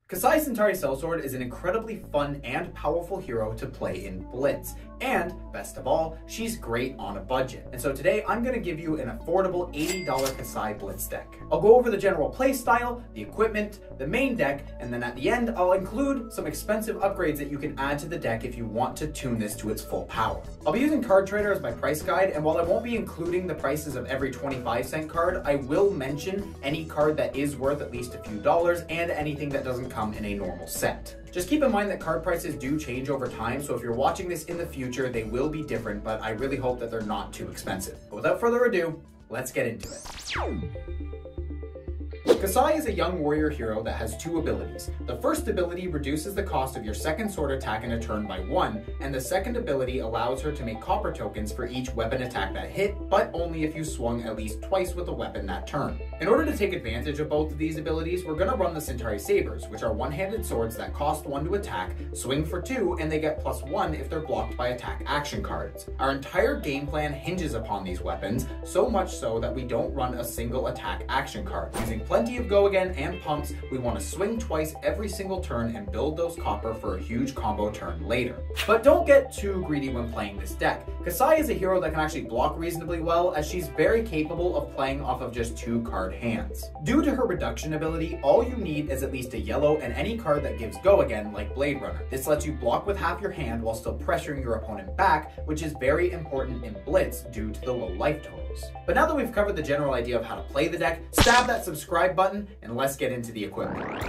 Kassai Centauri Sellsword is an incredibly fun and powerful hero to play in Blitz, and best of all, she's great on a budget. And so today I'm going to give you an affordable $80 Kassai Blitz deck. I'll go over the general playstyle, the equipment, the main deck, and then at the end I'll include some expensive upgrades that you can add to the deck if you want to tune this to its full power. I'll be using Card Trader as my price guide, and while I won't be including the prices of every 25-cent card, I will mention any card that is worth at least a few dollars and anything that doesn't come in a normal set. Just keep in mind that card prices do change over time, so if you're watching this in the future, they will be different, but I really hope that they're not too expensive. But without further ado, let's get into it. Kassai is a young warrior hero that has two abilities. The first ability reduces the cost of your second sword attack in a turn by 1, and the second ability allows her to make copper tokens for each weapon attack that hit, but only if you swung at least twice with a weapon that turn. In order to take advantage of both of these abilities, we're going to run the Centauri Sabers, which are one-handed swords that cost 1 to attack, swing for 2, and they get +1 if they're blocked by attack action cards. Our entire game plan hinges upon these weapons, so much so that we don't run a single attack action card. Using plenty of go again and pumps, we want to swing twice every single turn and build those copper for a huge combo turn later. But don't get too greedy when playing this deck. Kassai is a hero that can actually block reasonably well, as she's very capable of playing off of just 2 card hands. Due to her reduction ability, all you need is at least a yellow and any card that gives go again, like Blade Runner. This lets you block with half your hand while still pressuring your opponent back, which is very important in Blitz due to the low life totals. But now that we've covered the general idea of how to play the deck, stab that subscribe button and let's get into the equipment.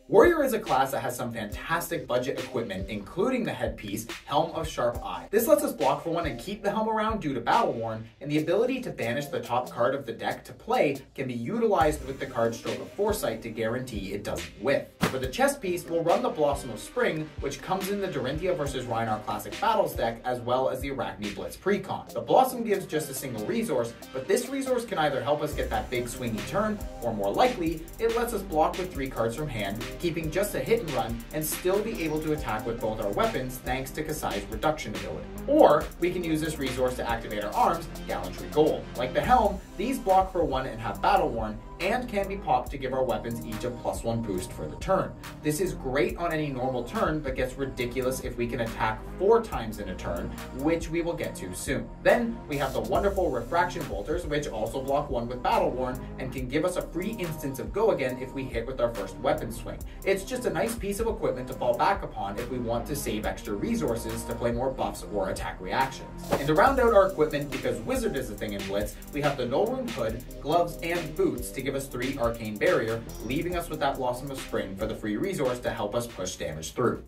Warrior is a class that has some fantastic budget equipment, including the headpiece, Helm of Sharp Eye. This lets us block for 1 and keep the helm around due to battle worn, and the ability to banish the top card of the deck to play can be utilized with the card Stroke of Foresight to guarantee it doesn't whiff. For the chest piece, we'll run the Blossom of Spring, which comes in the Dorinthia vs. Rhinar Classic Battles deck, as well as the Arachne Blitz Precon. The Blossom gives just a single resource, but this resource can either help us get that big swingy turn, or more likely, it lets us block with 3 cards from hand, keeping just a hit and run, and still be able to attack with both our weapons thanks to Kassai's reduction ability. Or we can use this resource to activate our arms, Gallantry Gold. Like the Helm, these block for 1 and have battle worn, and can be popped to give our weapons each a +1 boost for the turn. This is great on any normal turn, but gets ridiculous if we can attack 4 times in a turn, which we will get to soon. Then we have the wonderful Refraction Bolters, which also block 1 with battle worn, and can give us a free instance of go again if we hit with our first weapon swing. It's just a nice piece of equipment to fall back upon if we want to save extra resources to play more buffs or attack reactions. And to round out our equipment, because Wizard is a thing in Blitz, we have the Null Rune Hood, gloves, and boots to give us 3 Arcane Barrier, leaving us with that Blossom of Spring for the free resource to help us push damage through.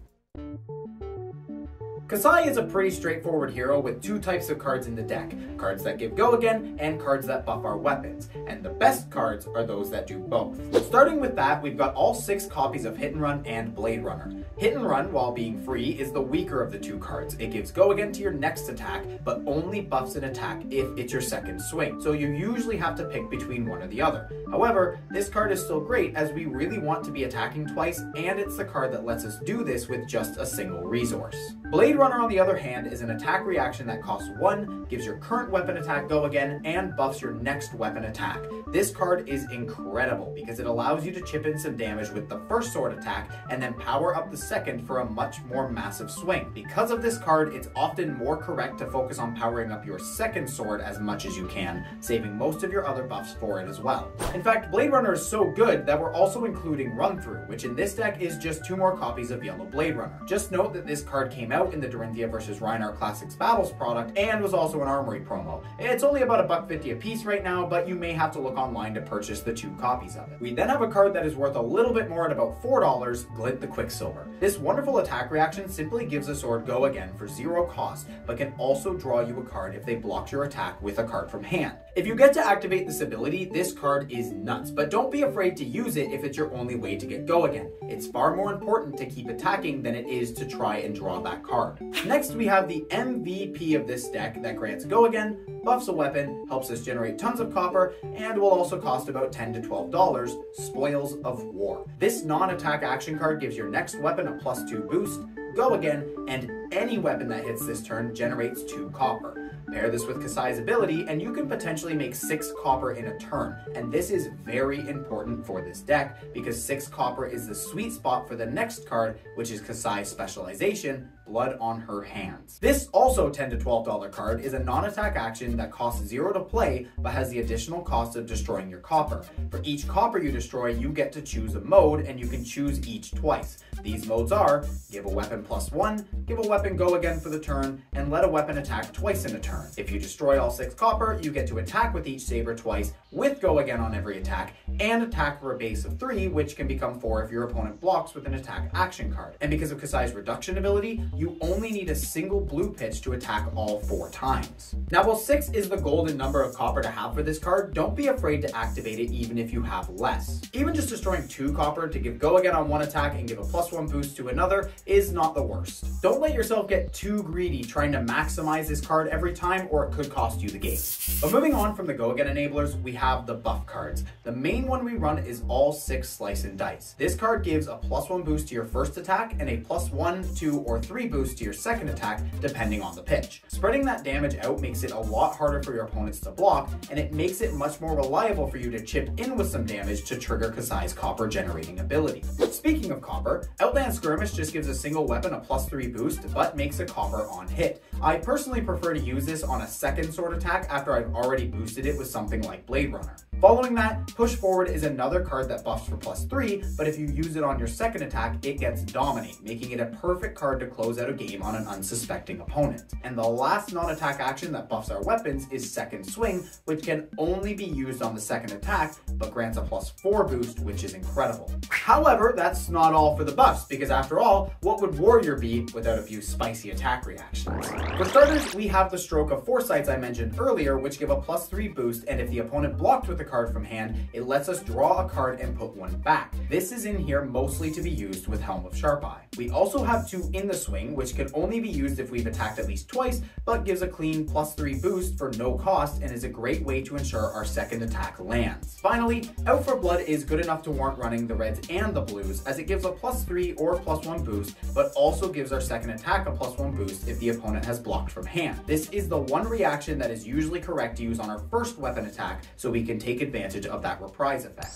Kassai is a pretty straightforward hero with 2 types of cards in the deck, cards that give go again and cards that buff our weapons, and the best cards are those that do both. Starting with that, we've got all 6 copies of Hit and Run and Blade Runner. Hit and Run, while being free, is the weaker of the 2 cards. It gives go again to your next attack, but only buffs an attack if it's your second swing, so you usually have to pick between one or the other. However, this card is still great as we really want to be attacking twice, and it's the card that lets us do this with just a single resource. Blade Runner, on the other hand, is an attack reaction that costs 1, gives your current weapon attack go again, and buffs your next weapon attack. This card is incredible because it allows you to chip in some damage with the first sword attack and then power up the second for a much more massive swing. Because of this card, it's often more correct to focus on powering up your second sword as much as you can, saving most of your other buffs for it as well. In fact, Blade Runner is so good that we're also including Run Through, which in this deck is just 2 more copies of Yellow Blade Runner. Just note that this card came out in the Dorinthia vs. Rhinar Classics Battles product and was also an Armory promo. It's only about $1.50 a piece right now, but you may have to look online to purchase the 2 copies of it. We then have a card that is worth a little bit more at about $4, Glint the Quicksilver. This wonderful attack reaction simply gives a sword go again for 0 cost, but can also draw you a card if they blocked your attack with a card from hand. If you get to activate this ability, this card is nuts, but don't be afraid to use it if it's your only way to get go again. It's far more important to keep attacking than it is to try and draw that card. Next, we have the MVP of this deck that grants go again, buffs a weapon, helps us generate tons of copper, and will also cost about $10 to $12, Spoils of War. This non-attack action card gives your next weapon a +2 boost, go again, and any weapon that hits this turn generates 2 copper. Pair this with Kassai's ability, and you can potentially make 6 copper in a turn, and this is very important for this deck, because 6 copper is the sweet spot for the next card, which is Kassai's specialization, Blood on Her Hands. This also $10 to $12 card is a non-attack action that costs 0 to play, but has the additional cost of destroying your copper. For each copper you destroy, you get to choose a mode, and you can choose each twice. These modes are, give a weapon +1, give a weapon go again for the turn, and let a weapon attack twice in a turn. If you destroy all 6 copper, you get to attack with each saber twice, with go again on every attack, and attack for a base of 3, which can become 4 if your opponent blocks with an attack action card. And because of Kassai's reduction ability, you only need a single blue pitch to attack all 4 times. Now, while 6 is the golden number of copper to have for this card, don't be afraid to activate it even if you have less. Even just destroying 2 copper to give go again on one attack and give a +1 boost to another is not the worst. Don't let yourself get too greedy trying to maximize this card every time, or it could cost you the game. But moving on from the go again enablers, we have the buff cards. The main one we run is all 6 slice and dice. This card gives a +1 boost to your first attack and a +1, 2, or 3 boost to your second attack, depending on the pitch. Spreading that damage out makes it a lot harder for your opponents to block, and it makes it much more reliable for you to chip in with some damage to trigger Kassai's copper generating ability. Speaking of copper, Outland Skirmish just gives a single weapon a +3 boost, but makes a copper on hit. I personally prefer to use this on a second sword attack after I've already boosted it with something like Blade Runner. Following that, Push Forward is another card that buffs for +3, but if you use it on your second attack, it gets Dominate, making it a perfect card to close out a game on an unsuspecting opponent. And the last non-attack action that buffs our weapons is Second Swing, which can only be used on the second attack, but grants a +4 boost, which is incredible. However, that's not all for the buffs, because after all, what would Warrior be without a few spicy attack reactions? For starters, we have the Stroke of Foresights I mentioned earlier, which give a +3 boost, and if the opponent blocked with a card from hand, it lets us draw a card and put one back. This is in here mostly to be used with Helm of Sharp Eye. We also have 2 in the swing, which can only be used if we've attacked at least twice, but gives a clean +3 boost for no cost and is a great way to ensure our second attack lands. Finally, Out for Blood is good enough to warrant running the reds and the blues, as it gives a +3 or +1 boost, but also gives our second attack a +1 boost if the opponent has blocked from hand. This is the one reaction that is usually correct to use on our first weapon attack, so we can take advantage of that reprise effect.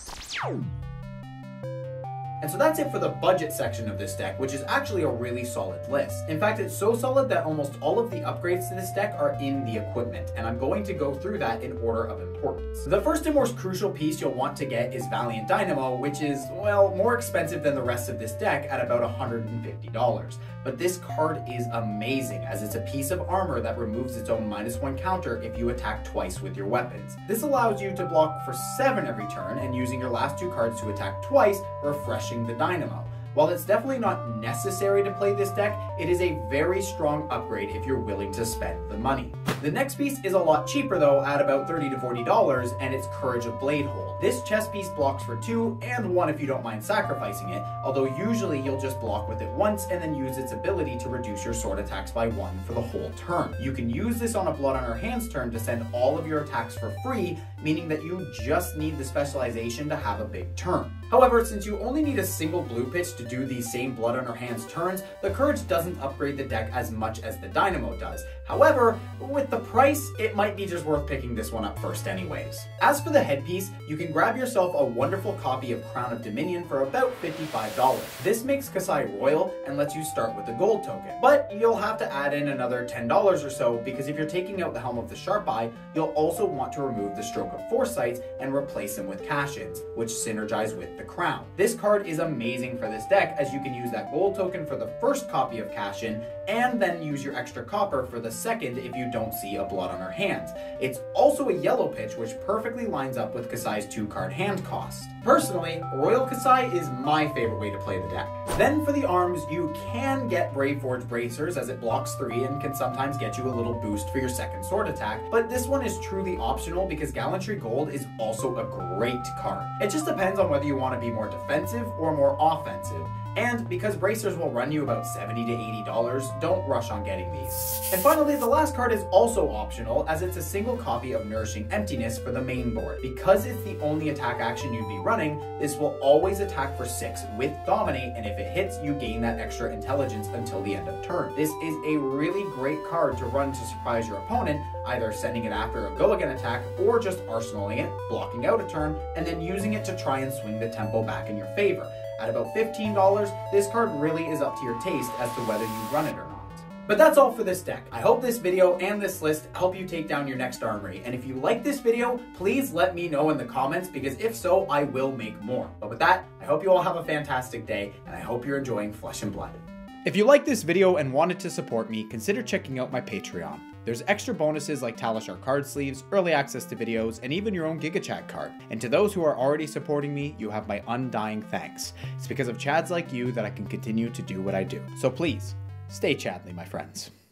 And so that's it for the budget section of this deck, which is actually a really solid list. In fact, it's so solid that almost all of the upgrades to this deck are in the equipment, and I'm going to go through that in order of importance. The first and most crucial piece you'll want to get is Valiant Dynamo, which is, well, more expensive than the rest of this deck at about $150. But this card is amazing, as it's a piece of armor that removes its own -1 counter if you attack twice with your weapons. This allows you to block for 7 every turn, and using your last 2 cards to attack twice, refreshing the Dynamo. While it's definitely not necessary to play this deck, it is a very strong upgrade if you're willing to spend the money. The next piece is a lot cheaper though, at about $30 to $40, and it's Courage of Bladehold. This chest piece blocks for 2 and 1 if you don't mind sacrificing it, although usually you'll just block with it once and then use its ability to reduce your sword attacks by 1 for the whole turn. You can use this on a Blood on Her Hands turn to send all of your attacks for free, meaning that you just need the specialization to have a big turn. However, since you only need a single blue pitch to do these same Blood on Her Hands turns, the Courage doesn't upgrade the deck as much as the Dynamo does. However, with the price, it might be just worth picking this one up first anyways. As for the headpiece, you can grab yourself a wonderful copy of Crown of Dominion for about $55. This makes Kassai royal and lets you start with the gold token, but you'll have to add in another $10 or so, because if you're taking out the Helm of the Sharp Eye, you'll also want to remove the Stroke of Foresights and replace them with cash-ins, which synergize with the Crown. This card is amazing for this deck, as you can use that gold token for the first copy of cash-in, and then use your extra copper for the second if you don't see a Blood on Her Hands. It's also a yellow pitch, which perfectly lines up with Kassai's 2-card hand cost. Personally, Royal Kassai is my favorite way to play the deck. Then for the arms, you can get Brave Forge Bracers, as it blocks 3 and can sometimes get you a little boost for your second sword attack, but this one is truly optional because Gallantry Gold is also a great card. It just depends on whether you want to be more defensive or more offensive. And because bracers will run you about $70 to $80, don't rush on getting these. And finally, the last card is also optional, as it's a single copy of Nourishing Emptiness for the main board. Because it's the only attack action you'd be running, this will always attack for 6 with Dominate, and if it hits, you gain that extra intelligence until the end of turn. This is a really great card to run to surprise your opponent, either sending it after a go-again attack or just arsenaling it, blocking out a turn, and then using it to try and swing the tempo back in your favor. At about $15, this card really is up to your taste as to whether you run it or not. But that's all for this deck. I hope this video and this list help you take down your next armory. And if you like this video, please let me know in the comments, because if so, I will make more. But with that, I hope you all have a fantastic day, and I hope you're enjoying Flesh and Blood. If you liked this video and wanted to support me, consider checking out my Patreon. There's extra bonuses like Talishar card sleeves, early access to videos, and even your own GigaChad card. And to those who are already supporting me, you have my undying thanks. It's because of Chads like you that I can continue to do what I do. So please, stay Chadly, my friends.